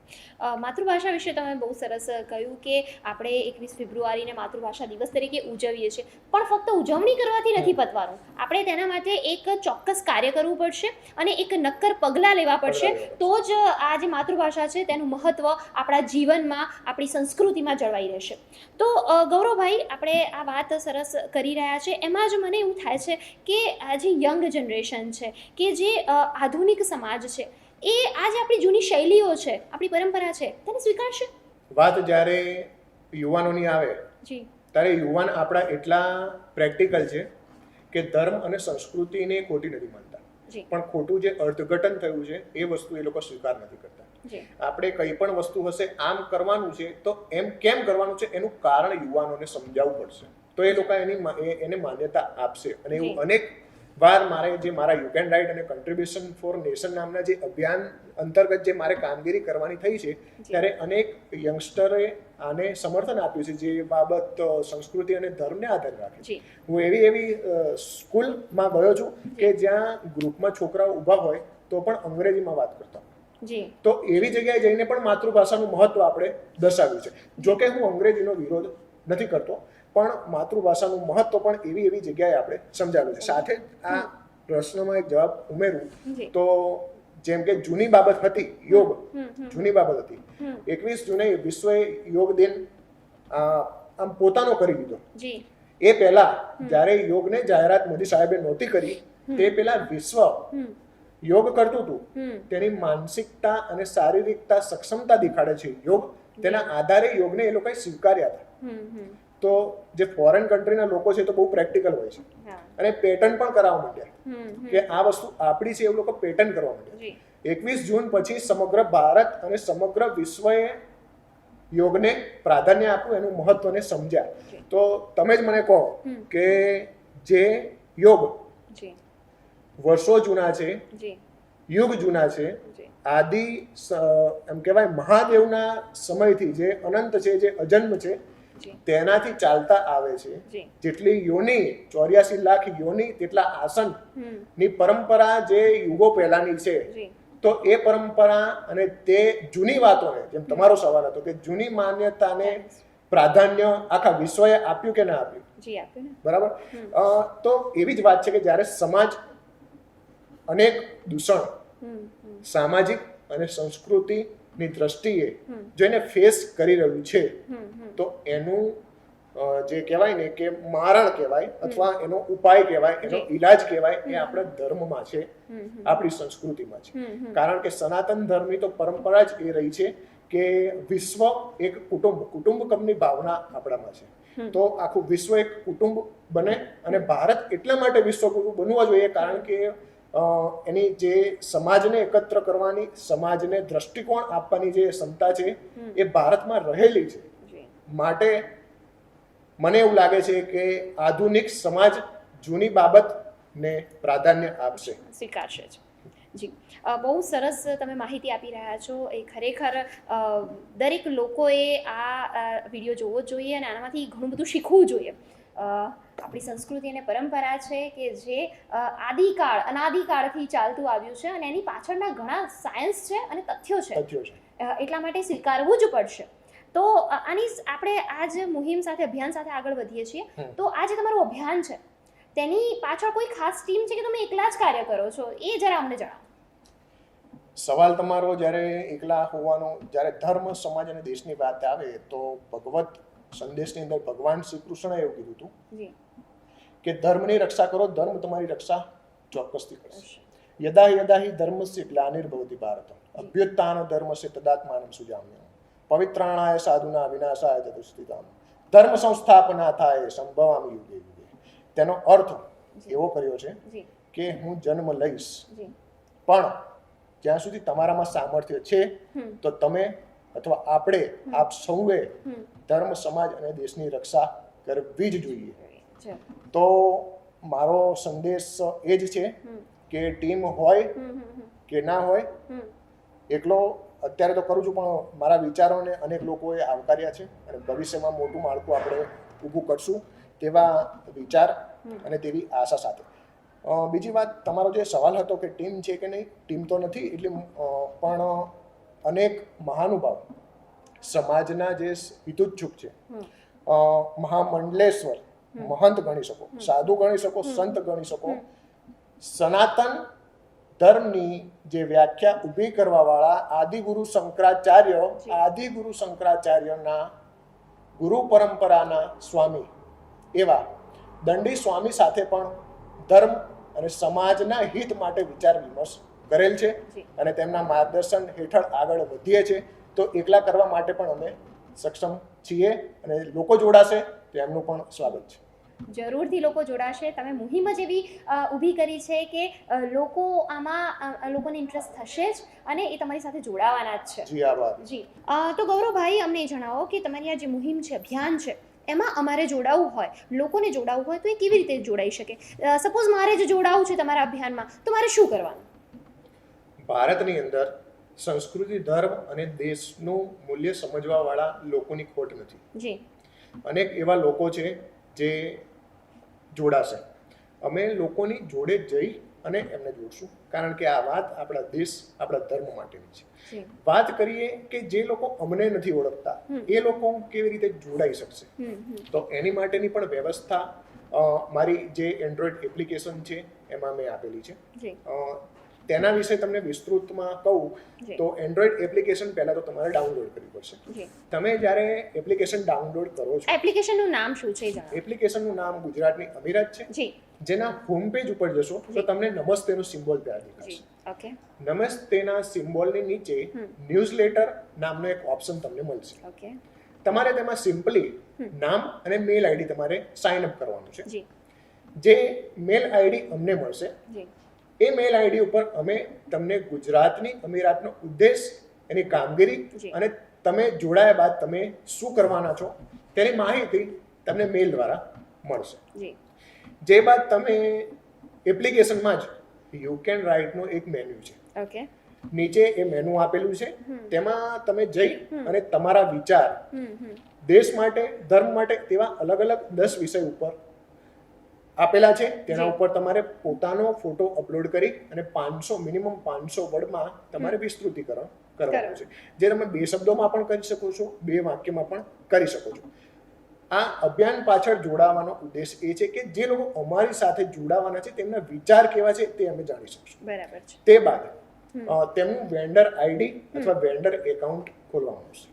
માતૃભાષા વિશે તમે બહુ સરસ કહ્યું કે આપણે 21 ફેબ્રુઆરીને માતૃભાષા દિવસ તરીકે ઉજવીએ છીએ, પણ ફક્ત ઉજવણી કરવાથી નથી પતવાનું. આપણે તેના માટે એક ચોક્કસ કાર્ય કરવું પડશે અને એક નક્કર પગલાં લેવા પડશે, તો જ આ જે માતૃભાષા છે તેનું મહત્ત્વ આપણા જીવનમાં, આપણી સંસ્કૃતિમાં જળવાઈ રહેશે. તો ગૌરવભાઈ, આપણે આ વાત સરસ કરી રહ્યા છે, એમાં જ મને એવું થાય છે કે આ જે યંગ જનરેશન છે, કે જે આધુનિક સમાજ છે, એ આ જે આપણી જૂની શૈલીઓ છે, આપણી પરંપરા છે, તેને સ્વીકારશે? વાત જ્યારે યુવાનોની આવે જી ત્યારે યુવાન આપણા એટલા પ્રેક્ટિકલ છે કે ધર્મ અને સંસ્કૃતિને ખોટી નથી માનતા, જી પણ ખોટું જે અર્થઘટન થયું છે એ વસ્તુ એ લોકો સ્વીકાર નથી કરતા. જી આપણે કંઈ પણ વસ્તુ હશે આમ કરવાનું છે તો એમ કેમ કરવાનું છે એનું કારણ યુવાનોને સમજાવવું પડશે, તો એ લોકો એને માન્યતા આપશે. અને એવું અનેક વાર મારે જે મારા યુ કેન રાઇટ અને કન્ટ્રીબ્યુશન ફોર નેશન નામના જે અભિયાન અંતર્ગત જે મારે કામગીરી કરવાની થઈ છે, ત્યારે અનેક યંગસ્ટરે આને સમર્થન આપ્યું છે, જે બાબત સંસ્કૃતિ અને ધર્મને આધાર રાખે છે. હું એવી સ્કૂલમાં ગયો છું કે જ્યાં ગ્રુપમાં છોકરાઓ ઊભા હોય તો પણ અંગ્રેજીમાં વાત કરતા હોય. તો એવી જગ્યાએ જઈને પણ માતૃભાષાનું મહત્વ આપણે દર્શાવ્યું છે. જોકે હું અંગ્રેજીનો વિરોધ નથી કરતો, પણ માતૃભાષાનું મહત્વ પણ એવી જગ્યાએ આપણે સમજાવ્યું છે. સાથે આ પ્રશ્નમાં એક જવાબ ઉમેરું તો જેમ કે જૂની બાબત હતી યોગ, જૂની બાબત હતી. 21 જૂને વિશ્વ યોગ દિન આમ પોતાનો કરી દીધો. એ પહેલા જ્યારે યોગને જાહેરાત મોદી સાહેબે નહોતી કરી, તે પહેલા વિશ્વ યોગ કરતું હતું. તેની માનસિકતા અને શારીરિકતા સક્ષમતા દેખાડે છે યોગ. તેના આધારે યોગને એ લોકોએ સ્વીકાર્યા હતા. તો જે ફોરેન કન્ટ્રીના લોકો છે તો બહુ પ્રેક્ટિકલ હોય છે, અને પેટર્ન પણ કરાવવા માંડ્યા કે આ વસ્તુ આપણી છે, એવું લોકો પેટર્ન કરવા માંડ્યા. 21 જૂન પછી સમગ્ર ભારત અને સમગ્ર વિશ્વએ યોગને પ્રાધાન્ય આપ્યું, એનું મહત્વને સમજ્યા. તો તમે જ મને કહો કે જે યોગ વર્ષો જૂના છે, યુગ જૂના છે, આદિ એમ કહેવાય મહાદેવના સમયથી જે અનંત છે, જે અજન્મ છે, તેનાથી ચાલતા આવે છે. જેટલી યોની 84 લાખ યોની તેટલા આસન ની પરંપરા જે યુગો પહેલાની છે, તો એ પરંપરા અને તે જૂની વાતોને, જેમ તમારો સવાલ હતો કે જૂની માન્યતાને પ્રાધાન્ય આખા વિશ્વએ આપ્યું કે ના આપ્યું? બરાબર. તો એવી જ વાત છે કે જ્યારે સમાજ અનેક દૂષણ સામાજિક અને સંસ્કૃતિની દ્રષ્ટિએ જો એને ફેસ કરી રહ્યું છે, તો એનું જે કહેવાય ને કે મારણ કહેવાય અથવા એનો ઉપાય કહેવાય, એનો ઈલાજ કહેવાય, એ આપણા ધર્મમાં છે, આપણી સંસ્કૃતિમાં છે. કારણ કે સનાતન ધર્મની તો પરંપરા જ એ રહી છે કે વિશ્વ એક કુટુંબકમની ભાવના આપણામાં છે. તો આખું વિશ્વ એક કુટુંબ બને, અને ભારત એટલા માટે વિશ્વગુરુ બનવા જોઈએ કારણ કે એની જે સમાજને એકત્ર કરવાની, સમાજને દ્રષ્ટિકોણ આપવાની જે ક્ષમતા છે એ ભારતમાં રહેલી છે. માટે મને એવું લાગે છે કે આધુનિક સમાજ જૂની બાબતને પ્રાધાન્ય આપશે, સ્વીકારશે. જી બહુ સરસ તમે માહિતી આપી રહ્યા છો. એ ખરેખર દરેક લોકોએ આ વિડીયો જોવો જ જોઈએ અને આનામાંથી ઘણું બધું શીખવું જોઈએ. આપણી સંસ્કૃતિ અને પરંપરા છે કે જે અનાદિકાળથી ચાલતું આવ્યું છે અને એની પાછળના ઘણા સાયન્સ છે અને તથ્યો છે. એટલા માટે સ્વીકારવું જ પડશે. તો આની આપણે આ જ મુહિમ સાથે અભિયાન સાથે આગળ વધીએ છીએ. તો આ જે તમારું અભિયાન છે તેની પાછળ કોઈ ખાસ ટીમ છે કે તમે એકલા જ કાર્ય કરો છો? એ જરા અમને જણાવો. સવાલ તમારો જ્યારે એકલા હોવાનો, જ્યારે ધર્મ, સમાજ અને દેશની વાત આવે તો ભગવત સંદેશની અંદર ભગવાન શ્રી કૃષ્ણએ એવું કીધું હતું કે ધર્મની રક્ષા કરો, ધર્મ તમારી રક્ષા ચોક્કસથી કરશે. યદા યદા હિ ધર્મસ્ય ગ્લાનિર્ભવતિ ભારત અભ્યુત્થાન ધર્મસ્ય તદાત્માનં સુજામ્યહં પવિત્રાણાય સાધુના વિનાશાય તદુસ્થિતામ ધર્મ સંસ્થાપના થાય સંભવામિ યુગે યુગે. તેનો અર્થ એવો કર્યો છે કે હું જન્મ લઈશ, પણ જ્યાં સુધી તમારામાં સામર્થ્ય છે તો તમે અથવા આપણે આપ સૌએ ધર્મ, સમાજ અને દેશની રક્ષા કરવી જ જોઈએ. તો મારો સંદેશ એ જ છે કે ટીમ હોય કે ના હોય, એકલો અત્યારે તો કરું છું પણ મારા વિચારોને અનેક લોકોએ આવકાર્યા છે અને ભવિષ્યમાં મોટું માળખું આપણે ઊભું કરશું તેવા વિચાર અને તેવી આશા સાથે. બીજી વાત, તમારો જે સવાલ હતો કે ટીમ છે કે નહીં, ટીમ તો નથી એટલે પણ અનેક મહાનુભાવ સમાજના જે હિતોચ્છુક છે, મહામંડલેશ્વર મહંત ગણી શકો, સાધુ ગણી શકો, સંત ગણી શકો, સનાતન ધર્મની જે વ્યાખ્યા ઊભી કરવા વાળા આદિગુરુ શંકરાચાર્યના ગુરુ પરંપરાના સ્વામી એવા દંડી સ્વામી સાથે પણ ધર્મ અને સમાજના હિત માટે વિચાર વિમર્શ કરેલ છે અને તેમના માર્ગદર્શન હેઠળ આગળ વધીએ છીએ. તો એકલા કરવા માટે પણ અમે સક્ષમ છીએ અને લોકો જોડાશે તો એમનું પણ સ્વાગત છે. જરૂરથી લોકો જોડાશે. તમે મુહિમ જ એવી ઊભી કરી છે કે લોકોને ઇન્ટરેસ્ટ થશે જ અને એ તમારી સાથે જોડાવાના જ છે. જી આભાર. જી તો ગૌરવભાઈ, અમને એ જણાવો કે તમારી આ જે મુહિમ છે, અભિયાન છે, એમાં અમારે જોડાવવું હોય, લોકોને જોડાવવું હોય તો એ કેવી રીતે જોડાઈ શકે? સપોઝ મારે જ જોડાવવું છે તમારા અભિયાનમાં, તો મારે શું કરવાનું? ભારતની અંદર સંસ્કૃતિ, ધર્મ અને દેશનું મૂલ્ય સમજવાવાળા લોકોની ખોટ નથી. જી અનેક એવા લોકો છે જે જોડાશે. અમે લોકોની જોડે જઈ અને એમને જોડશું, કારણ કે આ વાત આપણા દેશ, આપણા ધર્મ માટેની છે. વાત કરીએ કે જે લોકો અમને નથી ઓળખતા એ લોકો કેવી રીતે જોડાઈ શકશે, તો એની માટેની પણ વ્યવસ્થા મારી જે એન્ડ્રોઈડ એપ્લિકેશન છે એમાં મેં આપેલી છે. તેના વિશે તમને વિસ્તૃતમાં કહું તો એન્ડ્રોઈડ એપ્લિકેશન પહેલા તો તમારે ડાઉનલોડ કરવી પડશે. તમે જ્યારે એપ્લિકેશન ડાઉનલોડ કરો છો, એપ્લિકેશનનું નામ શું છે? એપ્લિકેશનનું નામ ગુજરાતની અમીરાત છે. જેના હોમ પેજ ઉપર જશો તો તમને નમસ્તેનો સિમ્બોલ ત્યાં દેખાશે. નમસ્તેના સિમ્બોલની નીચે ન્યૂઝલેટર નામનો એક ઓપ્શન તમને મળશે. તમારે તેમાં સિમ્પલી નામ અને મેલ આઈડી તમારે સાઇન અપ કરવાનું છે. જે મેલ આઈડી અમને મળશે એ મેલ આઈડી ઉપર અમે તમને ગુજરાતની અમીરાતનો ઉદ્દેશ, એની કામગીરી અને તમે જોડાયા બાદ તમે શું કરવાના છો તેની માહિતી તમને મેલ દ્વારા મળશે. જે બાદ તમે એપ્લિકેશનમાં જ યુ કેન રાઇટનો એક મેન્યુ છે, નીચે એ મેનુ આપેલું છે, તેમાં તમે જઈ અને તમારા વિચાર દેશ માટે, ધર્મ માટે તેવા અલગ અલગ 10 વિષય ઉપર આપેલા છે. તેના ઉપર તમારે પોતાનો ફોટો અપલોડ કરી અને મિનિમમ 500 વર્ડમાં તમારે વિસ્તૃતિકરણ કરવાનું છે, જે તમે 2 શબ્દોમાં પણ કરી શકો છો, 2 વાક્યમાં પણ કરી શકો છો. આ અભિયાન પાછળ જોડાવાનો ઉદ્દેશ એ છે કે જે લોકો અમારી સાથે જોડાવાના છે તેમના વિચાર કેવા છે તે અમે જાણી શકશું. બરાબર છે. તે બાદ તેમનું વેન્ડર આઈડી અથવા વેન્ડર એકાઉન્ટ ખોલવાનું છે.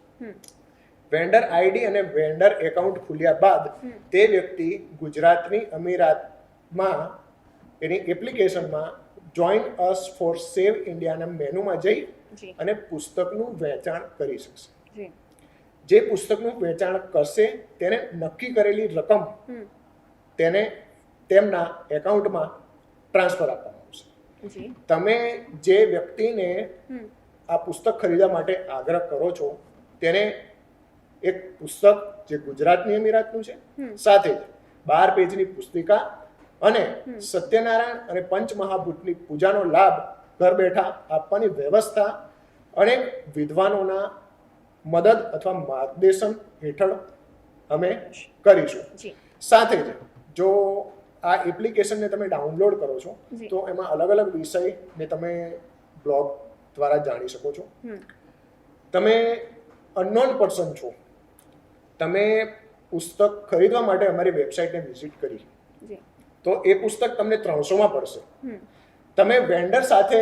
વેન્ડર આઈડી અને વેન્ડર એકાઉન્ટ ખુલ્યા બાદ તે વ્યક્તિ ગુજરાતની અમીરાતમાં એની એપ્લિકેશનમાં જોઈન અસ ફોર સેવ ઇન્ડિયાના મેનુમાં જઈ અને પુસ્તકનું વેચાણ કરી શકશે. જે પુસ્તકનું વેચાણ કરશે તેને નક્કી કરેલી રકમ તેને તેમના એકાઉન્ટમાં ટ્રાન્સફર આપવામાં આવશે. તમે જે વ્યક્તિને આ પુસ્તક ખરીદવા માટે આગ્રહ કરો છો તેને એક પુસ્તક જે ગુજરાતની અમીરાતનું છે, સાથે જ 12 પેજની પુસ્તિકા અને સત્યનારાયણ અને પંચમહાભૂતની પૂજાનો લાભ ઘર બેઠા આપવાની વ્યવસ્થા અનેક વિદ્વાનોના મદદ અથવા માર્ગદર્શન હેઠળ અમે કરીશું. જી સાથે જ જો આ એપ્લિકેશનને તમે ડાઉનલોડ કરો છો જી. તો એમાં અલગ અલગ વિષયને તમે બ્લોગ દ્વારા જાણી શકો છો. તમે અનનોન પર્સન છો, તમે પુસ્તક ખરીદવા માટે અમારી વેબસાઇટને વિઝિટ કરી જી તો એ પુસ્તક તમને 300માં પડશે. હમ તમે વેન્ડર સાથે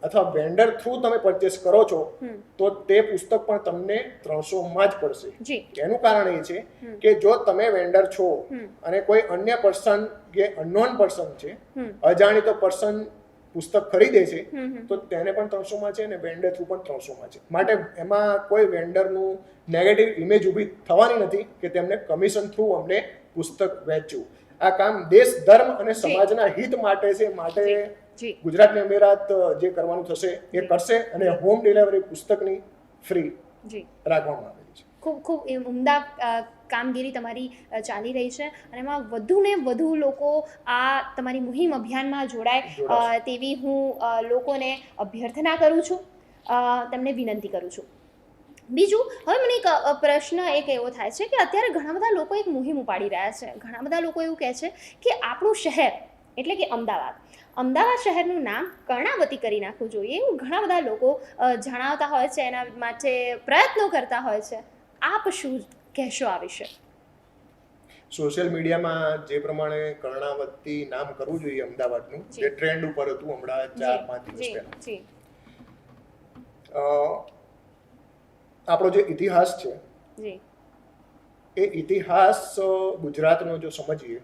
અથવા વેન્ડર થ્રુ તમે પરચેસ કરો છો તો તે પુસ્તક પણ તમને 300માં જ પડશે. જી એનું કારણ એ છે કે જો તમે વેન્ડર છો અને કોઈ અન્ય પર્સન કે અનનોન પર્સન છે, અજાણીતો પર્સન પુસ્તક ખરીદે છે તો તેને પણ 300માં છે અને વેન્ડર થ્રુ પણ 300માં છે. માટે એમાં કોઈ વેન્ડરનું નેગેટિવ ઇમેજ ઊભી થવાની નથી કે તેમને કમિશન થ્રુ અમને પુસ્તક વેચવું. આ કામ દેશ, ધર્મ અને સમાજના હિત માટે છે. માટે જી ગુજરાતની અમીરાત જે કરવાનું થશે એ કરશે અને હોમ ડિલિવરી પુસ્તકની ફ્રી જી રાખવામાં આવેલી છે. ખૂબ ખૂબ એ ઉમદા કામગીરી તમારી ચાલી રહી છે અને એમાં વધુ ને વધુ લોકો આ તમારી મુહિમ અભિયાનમાં જોડાય તેવી હું લોકોને અભ્યર્થના કરું છું, તમને વિનંતી કરું છું. બીજું, હવે મને એક પ્રશ્ન એક એવો થાય છે કે અત્યારે ઘણા બધા લોકો એક મુહિમ ઉપાડી રહ્યા છે. ઘણા બધા લોકો એવું કહે છે કે આપણું શહેર એટલે કે અમદાવાદ શહેરનું નામ કર્ણાવતી કરી નાખવું જોઈએ, એવું ઘણા બધા લોકો જણાવતા હોય છે, એના માટે પ્રયત્નો કરતા હોય છે. આપ શું કહેશો આ વિશે? સોશિયલ મીડિયામાં જે પ્રમાણે કર્ણાવતી નામ કરવું જોઈએ અમદાવાદનું, જે ટ્રેન્ડ ઉપર હતું હમણાં 4-5 દિવસ પહેલા, જી આપણો જે ઇતિહાસ છે જી એ ઇતિહાસ ગુજરાતનો જો સમજીએ,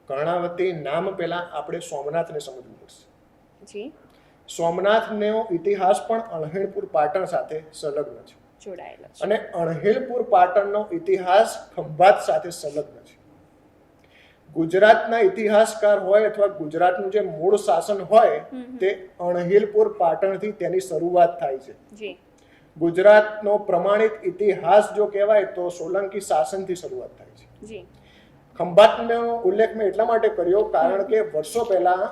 કર્ણાવતી નામ પહેલા આપણે સોમનાથને સમજવું પડશે. જી સોમનાથનો ઇતિહાસ પણ અણહિલપુર પાટણ સાથે સંલગ્ન છે જોડાયેલો છે. અને અણહિલપુર પાટણનો ઇતિહાસ ખંભાત સાથે સંલગ્ન છે. ગુજરાતના ઇતિહાસકાર હોય અથવા ગુજરાતનું જે મૂળ શાસન હોય તે અણહિલપુર પાટણથી તેની શરૂઆત થાય છે. જી ગુજરાતનો પ્રમાણિત ઇતિહાસ જો કહેવાય તો સોલંકી શાસનથી શરૂઆત થાય છે. જી ખંભાતનો ઉલ્લેખ મેં એટલા માટે કર્યો કારણ કે વર્ષો પહેલા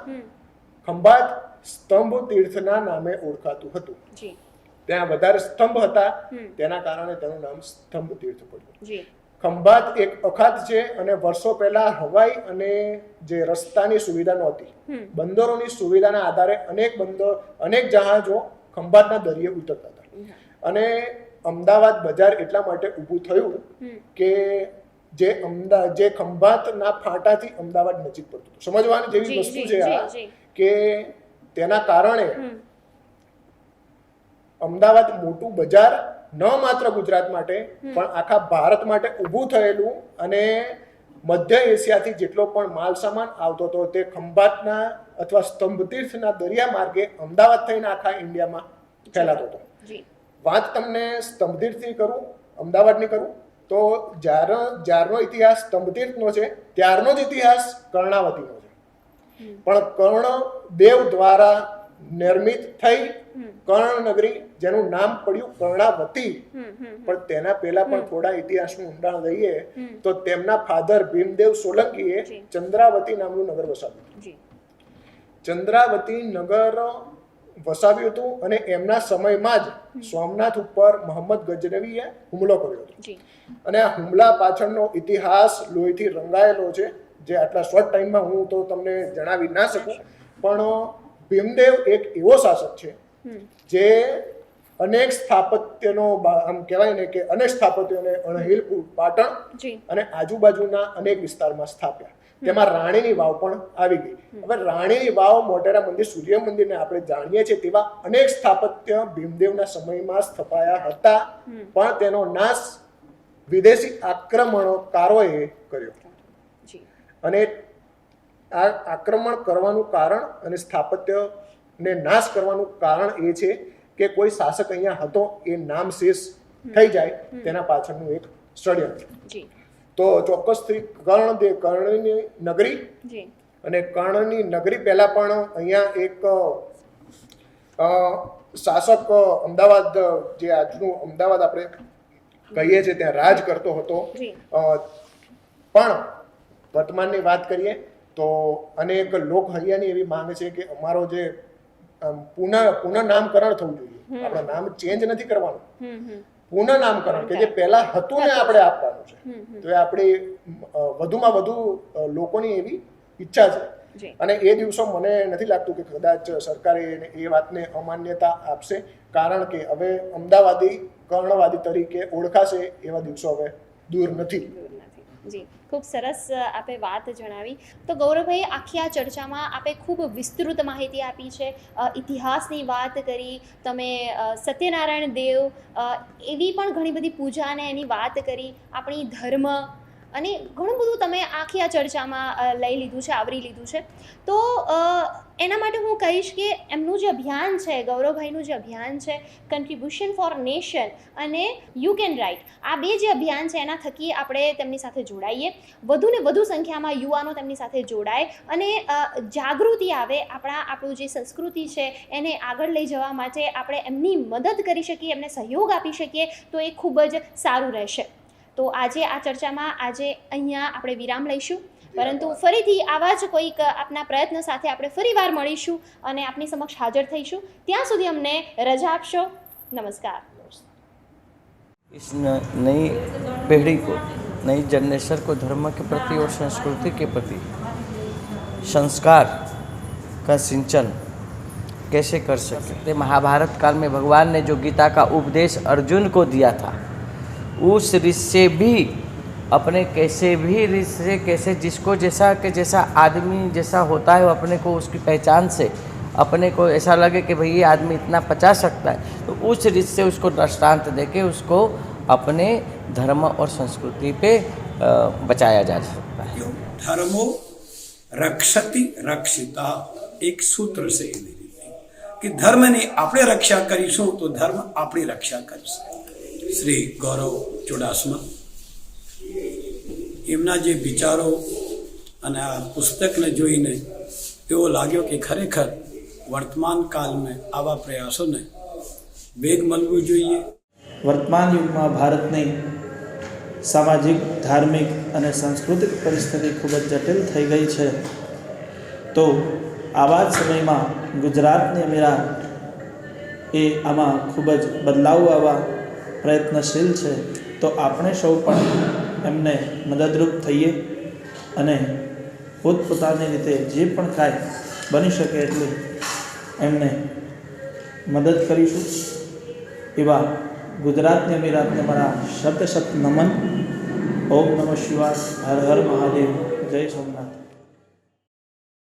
ખંભાત સ્તંભ તીર્થના નામે ઓળખાતું હતું. જી ત્યાં વધારે સ્તંભ હતા, તેના કારણે તેનું નામ સ્તંભ તીર્થ પડ્યું. જી ખંભાત એક અખાત છે અને વર્ષો પહેલા હવાઈ અને જે રસ્તાની સુવિધા નહોતી, બંદરોની સુવિધાના આધારે અનેક જહાજો ખંભાતના દરિયે ઉતરતા હતા અને અમદાવાદ બજાર એટલા માટે ઊભું થયું કે જે ખંભાતના ફાટાથી અમદાવાદ નજીક પડતું હતું. સમજવાની જેવી વસ્તુ છે આ કે તેના કારણે અમદાવાદ મોટું બજાર ન માત્ર ગુજરાત માટે પણ આખા ભારત માટે ઊભું થયેલું અને મધ્ય એશિયાથી જેટલો પણ માલ સામાન આવતો હતો તે ખંભાતના અથવા સ્તંભતીર્થના દરિયા માર્ગે અમદાવાદ થઈને આખા ઇન્ડિયામાં ફેલાતો હતો. વાત તમને સ્તંભતીર્થની કરું, અમદાવાદની કરું તો જ્યારનો ઇતિહાસ સ્તંભતીર્થનો છે ત્યારનો જ ઇતિહાસ કર્ણાવતીનો છે. પણ કર્ણદેવ દ્વારા નિર્મિત થઈ કર્ણનગરી જેનું નામ પડ્યું કર્ણાવતી, પણ તેના પહેલા પણ થોડા ઇતિહાસનું ઊંડાણ લઈએ તો તેમના ફાધર ભીમદેવ સોલંકીએ ચંદ્રાવતી નામનું નગર વસાવ્યું. ચંદ્રાવતી નગર વસાવ્યું હતું અને એમના સમયમાં જ સોમનાથ ઉપર મોહમ્મદ ગજનવીએ હુમલો કર્યો હતો અને આ હુમલા પાછળનો ઇતિહાસ લોહીથી રંગાયેલો છે, જે આટલા શોર્ટ ટાઈમમાં હું તો તમને જણાવી ના શકું. પણ ભીમદેવ એક એવો શાસક છે જે અનેક સ્થાપત્યનો આમ કહેવાય ને કે અનેક સ્થાપત્યોને અણહિલપુર પાટણ અને આજુબાજુના અનેક વિસ્તારમાં સ્થાપ્યા. તેમાં રાણીની વાવ પણ આવી ગઈ. હવે રાણીની વાવ, મોટેરા મંદિર, સૂર્ય મંદિરને આપણે જાણીએ છીએ તેવા અનેક સ્થાપત્ય ભીમદેવના સમયમાં સ્થપાયા હતા, પણ તેનો નાશ વિદેશી આક્રમણકારોએ કર્યો. અને આ આક્રમણ કરવાનું કારણ અને સ્થાપત્યને નાશ કરવાનું કારણ એ છે કે કોઈ શાસક અહીંયા હતો એ નામ શેષ થઈ જાય, તેના પાછળનું એક ષડયંત્ર. તો ચોક્કસથી કર્ણની નગરી અને કર્ણની નગરી પહેલા પણ અહીંયા એક શાસક અમદાવાદ, જે આજનું અમદાવાદ આપણે કહીએ છીએ, ત્યાં રાજ કરતો હતો. પણ વર્તમાનની વાત કરીએ તો અનેક લોક હૈયાની એવી માંગ છે કે અમારો જે પુનઃ નામકરણ થવું જોઈએ. આપણે નામ ચેન્જ નથી કરવાનું, પુનઃ નામકરણ કે જે પહેલા હતું ને આપણે આપવાનું છે. તો એ આપણી વધુમાં વધુ લોકોની એવી ઈચ્છા છે. અને એ દિવસો મને નથી લાગતું કે કદાચ સરકારે એ વાતને અમાન્યતા આપશે, કારણ કે હવે અમદાવાદી કર્ણવાદી તરીકે ઓળખાશે એવા દિવસો હવે દૂર નથી. જી, ખૂબ સરસ આપે વાત જણાવી. તો ગૌરવભાઈ, આખી આ ચર્ચામાં આપે ખૂબ વિસ્તૃત માહિતી આપી છે, ઇતિહાસની વાત કરી તમે, સત્યનારાયણ દેવ એવી પણ ઘણી બધી પૂજા અને એની વાત કરી, આપણી ધર્મ અને ઘણું બધું તમે આખી આ ચર્ચામાં લઈ લીધું છે, આવરી લીધું છે. તો એના માટે હું કહીશ કે એમનું જે અભિયાન છે, ગૌરવભાઈનું જે અભિયાન છે, કન્ટ્રીબ્યુશન ફોર નેશન અને યુ કેન રાઇટ, આ બે જે અભિયાન છે એના થકી આપણે તેમની સાથે જોડાઈએ, વધુને વધુ સંખ્યામાં યુવાનો તેમની સાથે જોડાય અને જાગૃતિ આવે. આપણું જે સંસ્કૃતિ છે એને આગળ લઈ જવા માટે આપણે એમની મદદ કરી શકીએ, એમને સહયોગ આપી શકીએ, તો એ ખૂબ જ સારું રહેશે. તો આજે આ ચર્ચામાં અહીંયા આપણે વિરામ લઈશું, પરંતુ ફરીથી આવા જ કોઈક આપના પ્રયત્ન સાથે આપણે ફરીવાર મળીશું અને આપની સમક્ષ હાજર થઈશું. ત્યાં સુધી અમને રજા આપશો. નમસ્કાર. इस नई पीढ़ी को, नई जनरेशन को धर्म के प्रति और संस्कृति के प्रति संस्कार का सिंचन कैसे कर सकते. महाभारत काल में भगवान ने जो गीता का उपदेश अर्जुन को दिया था, उस रिश्ते भी अपने कैसे भी रिश्ते कैसे जिसको जैसा के जैसा आदमी जैसा होता है, वो अपने को उसकी पहचान से अपने को ऐसा लगे कि भाई ये आदमी इतना पचा सकता है, तो उस रिश्ते उसको दृष्टांत देके उसको अपने धर्म और संस्कृति पे बचाया जा सकता है. धर्मो रक्षति रक्षिता, एक सूत्र से એવી રીતે કે ધર્મની આપણે રક્ષા કરીશું તો ધર્મ આપણી રક્ષા કરશે. શ્રી ગૌરવ ચુડાસમા એમના જે વિચારો અને આ પુસ્તકને જોઈને એવો લાગ્યો કે ખરેખર વર્તમાન કાળમાં આવા પ્રયાસોને વેગ મળવું જોઈએ. વર્તમાન યુગમાં ભારતની સામાજિક, ધાર્મિક અને સાંસ્કૃતિક પરિસ્થિતિ ખૂબ જ જટિલ થઈ ગઈ છે. તો આવા જ સમયમાં ગુજરાતની અમીરાત એ આમાં ખૂબ જ બદલાવ આવવા પ્રયત્નશીલ છે. તો આપણે સૌ પણ એમને મદદરૂપ થઈએ અને પોતપોતાની રીતે જે પણ કાંઈ બની શકે એટલી એમને મદદ કરીશું. એવા ગુજરાતની અમીરાતને મારા શત નમન. ઓમ નમઃ શિવાય. હર હર મહાદેવ. જય સોમનાથ.